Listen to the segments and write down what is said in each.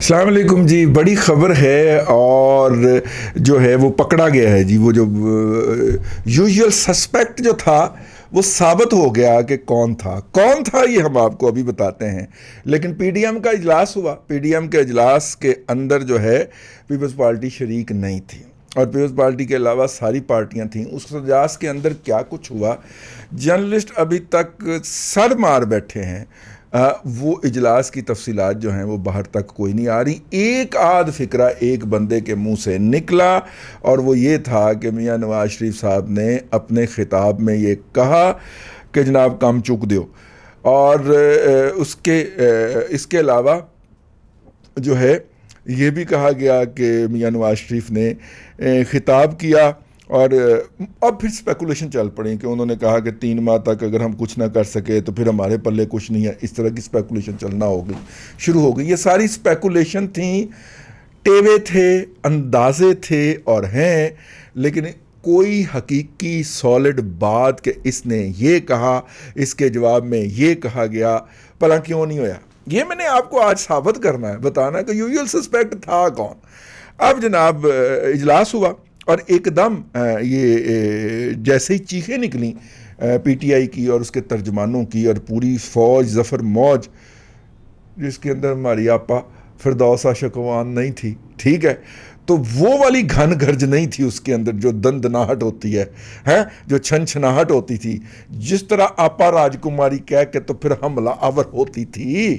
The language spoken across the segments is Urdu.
السلام علیکم جی. بڑی خبر ہے اور جو ہے وہ پکڑا گیا ہے جی. وہ جو یوزول سسپیکٹ جو تھا وہ ثابت ہو گیا کہ کون تھا یہ ہم آپ کو ابھی بتاتے ہیں. لیکن پی ڈی ایم کا اجلاس ہوا. پی ڈی ایم کے اجلاس کے اندر جو ہے پیپلز پارٹی شریک نہیں تھی اور پیپلز پارٹی کے علاوہ ساری پارٹیاں تھیں. اس اجلاس کے اندر کیا کچھ ہوا جرنلسٹ ابھی تک سر مار بیٹھے ہیں. وہ اجلاس کی تفصیلات جو ہیں وہ باہر تک کوئی نہیں آ رہی. ایک آدھ فکرہ ایک بندے کے منہ سے نکلا اور وہ یہ تھا کہ میاں نواز شریف صاحب نے اپنے خطاب میں یہ کہا کہ جناب کم چک دیو. اور اس کے علاوہ جو ہے یہ بھی کہا گیا کہ میاں نواز شریف نے خطاب کیا اور اب پھر اسپیکولیشن چل پڑی کہ انہوں نے کہا کہ 3 ماہ تک اگر ہم کچھ نہ کر سکے تو پھر ہمارے پلے کچھ نہیں ہے. اس طرح کی اسپیکولیشن چلنا شروع ہو گئی. یہ ساری اسپیکولیشن تھیں، ٹیوے تھے، اندازے تھے اور ہیں، لیکن کوئی حقیقی سالڈ بات کہ اس نے یہ کہا، اس کے جواب میں یہ کہا گیا، پلا کیوں نہیں ہویا. یہ میں نے آپ کو آج ثابت کرنا ہے، بتانا کہ یوزول سسپیکٹ تھا کون. اب جناب اجلاس ہوا اور ایک دم یہ جیسے ہی چیخیں نکلیں پی ٹی آئی کی اور اس کے ترجمانوں کی اور پوری فوج ظفر موج، جس کے اندر ہماری آپا فردوسہ شکوان نہیں تھی، ٹھیک ہے، تو وہ والی گھن گرج نہیں تھی اس کے اندر جو دندناہٹ ہوتی ہے، جو چھن چھناہٹ ہوتی تھی، جس طرح آپا راجکماری کہہ کے تو پھر حملہ آور ہوتی تھی،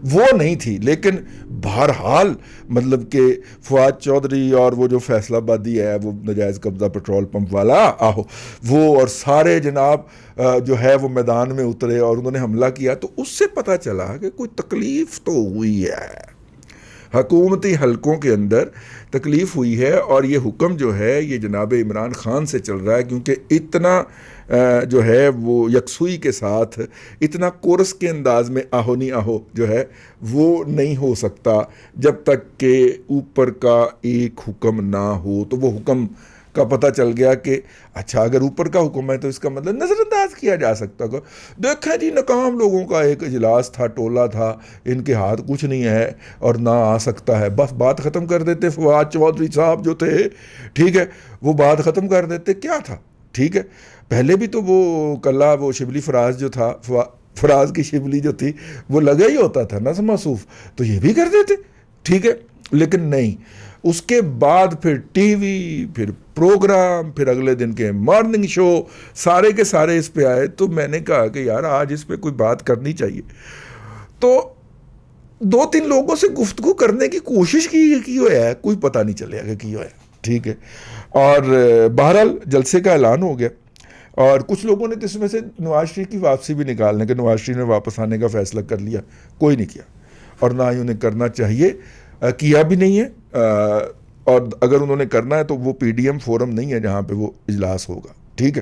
وہ نہیں تھی. لیکن بہرحال مطلب کہ فواد چودھری اور وہ جو فیصلہ آبادی ہے، وہ ناجائز قبضہ پٹرول پمپ والا وہ اور سارے جناب جو ہے وہ میدان میں اترے اور انہوں نے حملہ کیا. تو اس سے پتہ چلا کہ کوئی تکلیف تو ہوئی ہے، حکومتی حلقوں کے اندر تکلیف ہوئی ہے. اور یہ حکم جو ہے یہ جناب عمران خان سے چل رہا ہے، کیونکہ اتنا جو ہے وہ یکسوئی کے ساتھ، اتنا کورس کے انداز میں آہو نہیں آہو جو ہے وہ نہیں ہو سکتا جب تک کہ اوپر کا ایک حکم نہ ہو. تو وہ حکم کا پتہ چل گیا کہ اچھا اگر اوپر کا حکم ہے تو اس کا مطلب نظر انداز کیا جا سکتا. دیکھیں جی ناکام لوگوں کا ایک اجلاس تھا، ٹولہ تھا، ان کے ہاتھ کچھ نہیں ہے اور نہ آ سکتا ہے، بس بات ختم کر دیتے. فواد چودھری صاحب جو تھے، ٹھیک ہے، وہ بات ختم کر دیتے. کیا تھا، ٹھیک ہے، پہلے بھی تو وہ کلا وہ شبلی فراز جو تھا، فراز کی شبلی جو تھی وہ لگا ہی ہوتا تھا نا موصوف، تو یہ بھی کر دیتے، ٹھیک ہے. لیکن نہیں، اس کے بعد پھر ٹی وی، پھر پروگرام، پھر اگلے دن کے مارننگ شو، سارے کے سارے اس پہ آئے. تو میں نے کہا کہ یار آج اس پہ کوئی بات کرنی چاہیے. تو 2-3 لوگوں سے گفتگو کرنے کی کوشش کی ہوا ہے، کوئی پتہ نہیں چلے گا کی ہوا ہے، ٹھیک ہے. اور بہرحال جلسے کا اعلان ہو گیا اور کچھ لوگوں نے تو اس میں سے نواز شریف کی واپسی بھی نکالنے کہ نواز شریف نے واپس آنے کا فیصلہ کر لیا. کوئی نہیں کیا اور نہ ہی انہیں کرنا چاہیے، کیا بھی نہیں ہے. اور اگر انہوں نے کرنا ہے تو وہ پی ڈی ایم فورم نہیں ہے جہاں پہ وہ اجلاس ہوگا، ٹھیک ہے.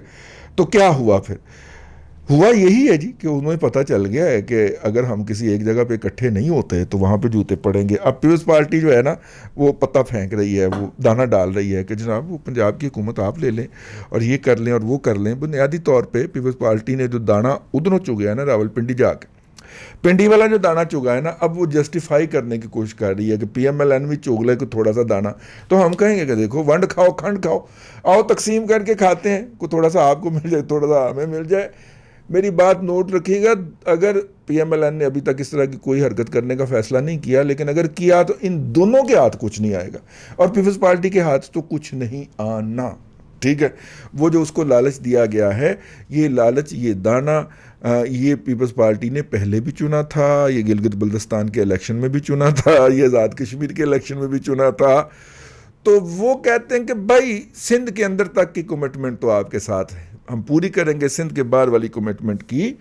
تو کیا ہوا پھر؟ ہوا یہی ہے جی کہ انہیں پتہ چل گیا ہے کہ اگر ہم کسی ایک جگہ پہ اکٹھے نہیں ہوتے تو وہاں پہ جوتے پڑیں گے. اب پیپلز پارٹی جو ہے نا وہ پتہ پھینک رہی ہے، وہ دانہ ڈال رہی ہے کہ جناب وہ پنجاب کی حکومت آپ لے لیں اور یہ کر لیں اور وہ کر لیں. بنیادی طور پہ پیپلز پارٹی نے جو دانہ ادھروں چگا ہے نا، راول پنڈی جا کے پنڈی والا جو دانہ چگا ہے نا، اب وہ جسٹیفائی کرنے کی کوشش کر رہی ہے کہ پی ایم ایل این بھی چگ لے کوئی تھوڑا سا دانہ. تو ہم کہیں گے کہ دیکھو ونڈ کھاؤ کھنڈ کھاؤ، آؤ تقسیم کر کے کھاتے ہیں، کوئی تھوڑا سا آپ کو مل جائے تھوڑا سا ہمیں مل جائے. میری بات نوٹ رکھیے گا، اگر پی ایم ایل این نے ابھی تک اس طرح کی کوئی حرکت کرنے کا فیصلہ نہیں کیا، لیکن اگر کیا تو ان دونوں کے ہاتھ کچھ نہیں آئے گا اور پیپلز پارٹی کے ہاتھ تو کچھ نہیں آنا، ٹھیک ہے. وہ جو اس کو لالچ دیا گیا ہے، یہ لالچ، یہ دانہ، یہ پیپلز پارٹی نے پہلے بھی چنا تھا، یہ گلگت بلتستان کے الیکشن میں بھی چنا تھا، یہ آزاد کشمیر کے الیکشن میں بھی چنا تھا. تو وہ کہتے ہیں کہ بھائی سندھ کے اندر تک کی کمٹمنٹ تو آپ کے ساتھ ہے، ہم پوری کریں گے، سندھ کے باہر والی کمٹمنٹ کی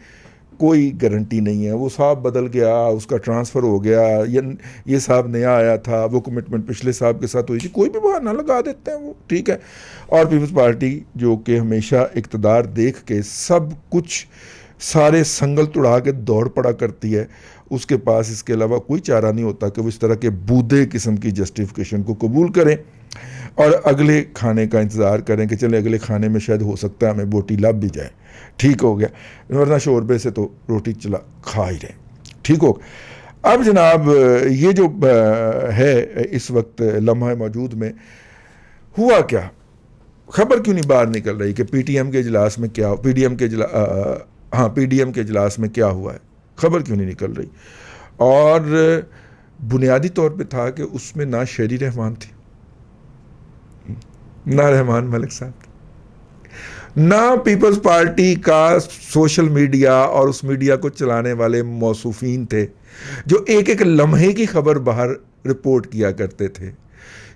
کوئی گارنٹی نہیں ہے. وہ صاحب بدل گیا، اس کا ٹرانسفر ہو گیا، یہ صاحب نیا آیا تھا، وہ کمٹمنٹ پچھلے صاحب کے ساتھ ہوئی تھی، کوئی بھی بہانہ لگا دیتے ہیں وہ، ٹھیک ہے. اور پیپلز پارٹی جو کہ ہمیشہ اقتدار دیکھ کے سب کچھ سارے سنگل توڑا کے دوڑ پڑا کرتی ہے، اس کے پاس اس کے علاوہ کوئی چارہ نہیں ہوتا کہ وہ اس طرح کے بودے قسم کی جسٹیفیکیشن کو قبول کریں اور اگلے کھانے کا انتظار کریں کہ چلیں اگلے کھانے میں شاید ہو سکتا ہے ہمیں بوٹی لب بھی جائے، ٹھیک ہو گیا، ورنہ شوربے سے تو روٹی چلا کھا ہی رہے، ٹھیک ہو. اب جناب یہ جو ہے اس وقت لمحہ موجود میں ہوا کیا، خبر کیوں نہیں باہر نکل رہی کہ پی ٹی ایم کے اجلاس میں کیا، پی ڈی ایم کے اجلاس میں کیا ہوا ہے، خبر کیوں نہیں نکل رہی؟ اور بنیادی طور پہ تھا کہ اس میں نہ شیری رحمان تھی، نہ رحمان ملک صاحب تھے، نہ پیپلز پارٹی کا سوشل میڈیا اور اس میڈیا کو چلانے والے موصوفین تھے جو ایک ایک لمحے کی خبر باہر رپورٹ کیا کرتے تھے۔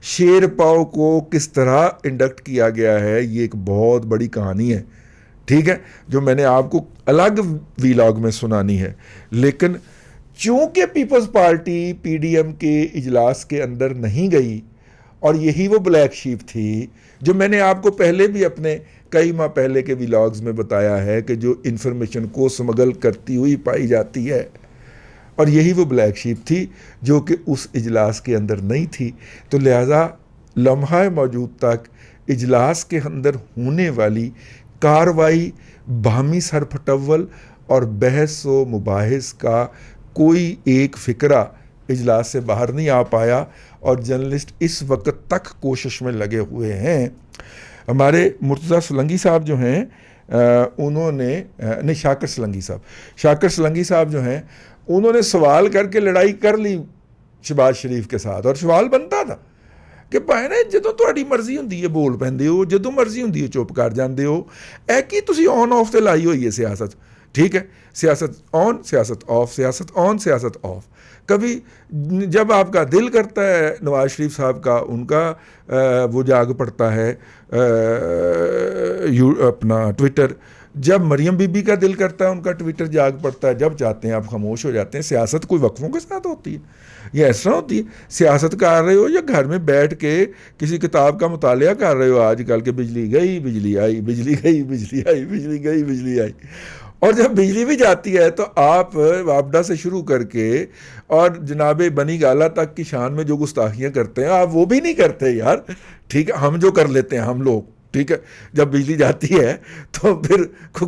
شیر پاؤ کو کس طرح انڈکٹ کیا گیا ہے یہ ایک بہت بڑی کہانی ہے، ٹھیک ہے، جو میں نے آپ کو الگ ویلاگ میں سنانی ہے، لیکن چونکہ Peoples Party P D M کے اجلاس کے اندر نہیں گئی، اور یہی وہ بلیک شیپ تھی جو میں نے آپ کو پہلے بھی اپنے کئی ماہ پہلے کے ویلاگز میں بتایا ہے کہ جو انفارمیشن کو سمگل کرتی ہوئی پائی جاتی ہے، اور یہی وہ بلیک شیپ تھی جو کہ اس اجلاس کے اندر نہیں تھی۔ تو لہٰذا لمحہ موجود تک اجلاس کے اندر ہونے والی کاروائی، باہمی سر پھٹول اور بحث و مباحث کا کوئی ایک فکرہ اجلاس سے باہر نہیں آ پایا، اور جرنلسٹ اس وقت تک کوشش میں لگے ہوئے ہیں۔ ہمارے مرتضیٰ سولنگی صاحب جو ہیں انہوں نے نہیں شاکر سولنگی صاحب جو ہیں انہوں نے سوال کر کے لڑائی کر لی شہباز شریف کے ساتھ، اور سوال بنتا تھا کہ بھائی نے جدوں تہاڈی مرضی ہوندی ہے بول پیندے ہو، جدوں مرضی ہوندی ہے چپ کر جاندے ہو، اے کی تسی آن آف تے لائی ہوئی ہے سیاست، ٹھیک ہے، سیاست آن سیاست آف، سیاست آن سیاست آف۔ کبھی جب آپ کا دل کرتا ہے نواز شریف صاحب کا، ان کا وہ جاگ پڑتا ہے اپنا ٹویٹر، جب مریم بی بی کا دل کرتا ہے ان کا ٹویٹر جاگ پڑتا ہے، جب چاہتے ہیں آپ خاموش ہو جاتے ہیں۔ سیاست کوئی وقفوں کے ساتھ ہوتی ہے، یہ اس طرح ہوتی ہے سیاست کر رہے ہو یا گھر میں بیٹھ کے کسی کتاب کا مطالعہ کر رہے ہو آج کل کہ بجلی گئی بجلی آئی، بجلی گئی بجلی آئی، بجلی گئی بجلی آئی، اور جب بجلی بھی جاتی ہے تو آپ وابڈا سے شروع کر کے اور جناب بنی گالہ تک کی شان میں جو گستاخیاں کرتے ہیں آپ وہ بھی نہیں کرتے یار، ٹھیک ہے، ہم جو کر لیتے ہیں ہم لوگ، ٹھیک ہے، جب بجلی جاتی ہے تو پھر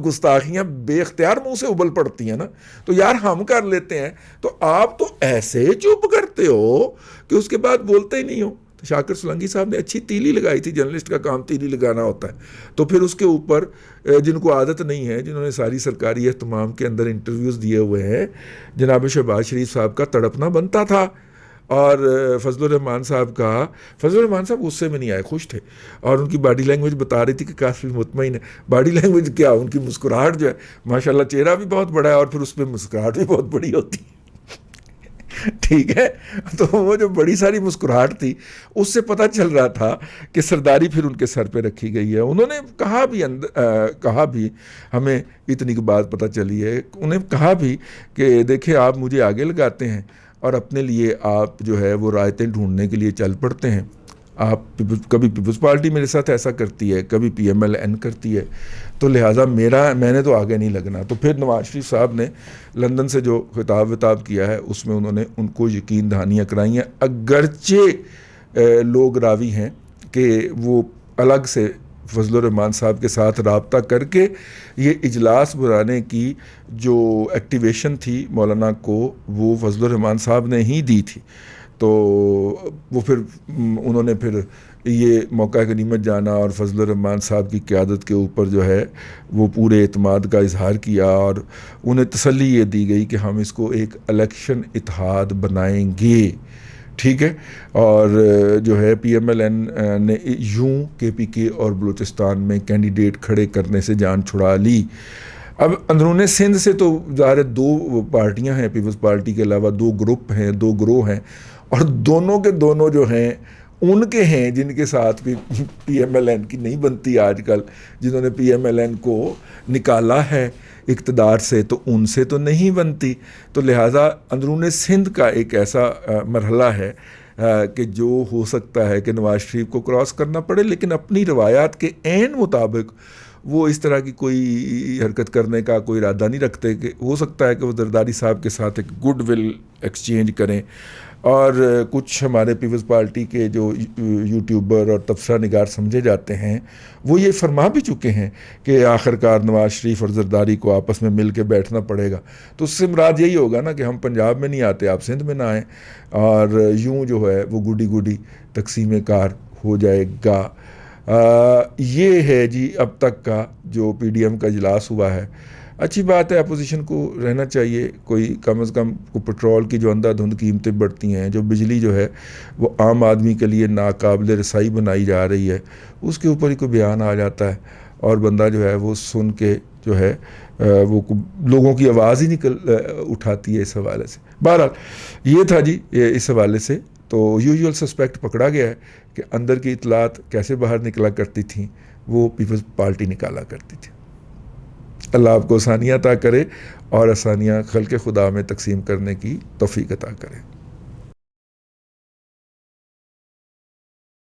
گستاخیاں بے اختیار منہ سے ابل پڑتی ہیں نا، تو یار ہم کر لیتے ہیں، تو آپ تو ایسے چپ کرتے ہو کہ اس کے بعد بولتے ہی نہیں ہو۔ تو شاکر سولنگی صاحب نے اچھی تیلی لگائی تھی، جرنلسٹ کا کام تیلی لگانا ہوتا ہے، تو پھر اس کے اوپر جن کو عادت نہیں ہے، جنہوں نے ساری سرکاری اہتمام کے اندر انٹرویوز دیے ہوئے ہیں، جناب شہباز شریف صاحب کا تڑپنا بنتا تھا، اور فضل الرحمان صاحب غصے میں نہیں آئے، خوش تھے، اور ان کی باڈی لینگویج بتا رہی تھی کہ کافی مطمئن ہے۔ باڈی لینگویج کیا، ان کی مسکراہٹ جو ہے ماشاءاللہ، چہرہ بھی بہت بڑا ہے اور پھر اس پہ مسکراہٹ بھی بہت بڑی ہوتی ہے، ٹھیک ہے، تو وہ جو بڑی ساری مسکراہٹ تھی اس سے پتہ چل رہا تھا کہ سرداری پھر ان کے سر پہ رکھی گئی ہے۔ انہوں نے کہا بھی ہمیں اتنی کی بات پتہ چلی ہے، انہیں کہا بھی کہ دیکھیں آپ مجھے آگے لگاتے ہیں اور اپنے لیے آپ جو ہے وہ رائتیں ڈھونڈنے کے لیے چل پڑتے ہیں، آپ کبھی پیپلز پارٹی میرے ساتھ ایسا کرتی ہے، کبھی پی ایم ایل این کرتی ہے، تو لہٰذا میں نے تو آگے نہیں لگنا۔ تو پھر نواز شریف صاحب نے لندن سے جو خطاب کیا ہے اس میں انہوں نے ان کو یقین دہانیاں کرائی ہیں، اگرچہ لوگ راوی ہیں کہ وہ الگ سے فضل الرحمان صاحب کے ساتھ رابطہ کر کے یہ اجلاس بلانے کی جو ایکٹیویشن تھی مولانا کو وہ فضل الرحمان صاحب نے ہی دی تھی، تو وہ پھر انہوں نے پھر یہ موقع غنیمت جانا اور فضل الرحمان صاحب کی قیادت کے اوپر جو ہے وہ پورے اعتماد کا اظہار کیا، اور انہیں تسلی یہ دی گئی کہ ہم اس کو ایک الیکشن اتحاد بنائیں گے، ٹھیک ہے، اور جو ہے پی ایم ایل این نے یوں کے پی کے اور بلوچستان میں کینڈیڈیٹ کھڑے کرنے سے جان چھڑا لی۔ اب اندرون سندھ سے تو ظاہر دو پارٹیاں ہیں، پیپلز پارٹی کے علاوہ دو گروپ ہیں، دو گروہ ہیں، اور دونوں کے دونوں جو ہیں ان کے ہیں جن کے ساتھ بھی پی ایم ایل این کی نہیں بنتی آج کل، جنہوں نے پی ایم ایل این کو نکالا ہے اقتدار سے تو ان سے تو نہیں بنتی۔ تو لہٰذا اندرون سندھ کا ایک ایسا مرحلہ ہے کہ جو ہو سکتا ہے کہ نواز شریف کو کراس کرنا پڑے، لیکن اپنی روایات کے عین مطابق وہ اس طرح کی کوئی حرکت کرنے کا کوئی ارادہ نہیں رکھتے، کہ ہو سکتا ہے کہ وہ زرداری صاحب کے ساتھ ایک گڈ ول ایکسچینج کریں. اور کچھ ہمارے پیپلز پارٹی کے جو یوٹیوبر اور تبصرہ نگار سمجھے جاتے ہیں وہ یہ فرما بھی چکے ہیں کہ آخر کار نواز شریف اور زرداری کو آپس میں مل کے بیٹھنا پڑے گا. تو اس سے مراد یہی ہوگا نا کہ ہم پنجاب میں نہیں آتے، آپ سندھ میں نہ آئیں، اور یوں جو ہے وہ گڈی تقسیم کار ہو جائے گا. یہ ہے جی اب تک کا جو پی ڈی ایم کا اجلاس ہوا ہے. اچھی بات ہے، اپوزیشن کو رہنا چاہیے، کوئی کم از کم پٹرول کی جو اندھا دھند قیمتیں بڑھتی ہیں، جو بجلی جو ہے وہ عام آدمی کے لیے ناقابل رسائی بنائی جا رہی ہے، اس کے اوپر ہی کوئی بیان آ جاتا ہے اور بندہ جو ہے وہ سن کے جو ہے وہ لوگوں کی آواز ہی اٹھاتی ہے اس حوالے سے. بہرحال یہ تھا جی اس حوالے سے. تو یوزول سسپیکٹ پکڑا گیا ہے کہ اندر کی اطلاعات کیسے باہر نکلا کرتی تھیں، وہ پیپلز پارٹی نکالا کرتی تھی. اللہ آپ کو آسانیاں عطا کرے اور آسانیاں خلق خدا میں تقسیم کرنے کی توفیق عطا کرے.